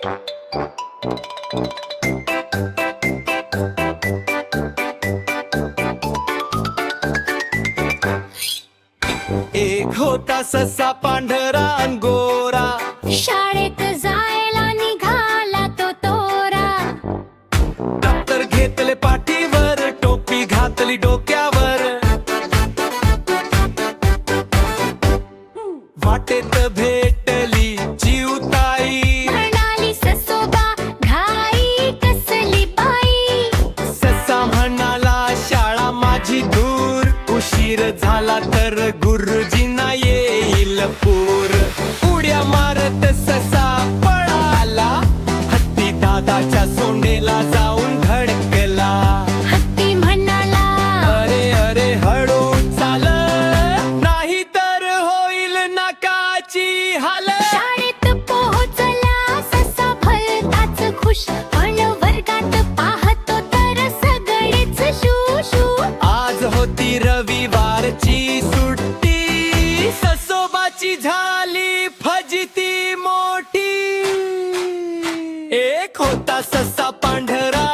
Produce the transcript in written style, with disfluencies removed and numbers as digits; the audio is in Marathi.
एक होता ससा पांढरा अंगोरा, शाळेत जायला निघाला तो तोरा. दप्तर घेतले पाठीवर, टोपी घातली डोक्यावर. वाटेत भेटली चिवताई, म्हणाली ससोबा घाई कसली बाई. ससा म्हणाला शाळा माझी दूर, उशीर झाला तर गुरुजींना येईल पूर. उड्या मारत ससा पळाला, हत्ती दादाच्या सोंडेला जाऊन धडकला. हत्ती म्हणाला अरे अरे हळू चाल, नाही तर होईल नकाची हाल. शाळेत पोहोचला ससा भलताच खुश, पण वर्गात पाहतो तर सगळेच शू शू. आज होती रविवारची सुट्टी, ससोबाची झाली फजिती मोठी. एक होता ससा पांढरा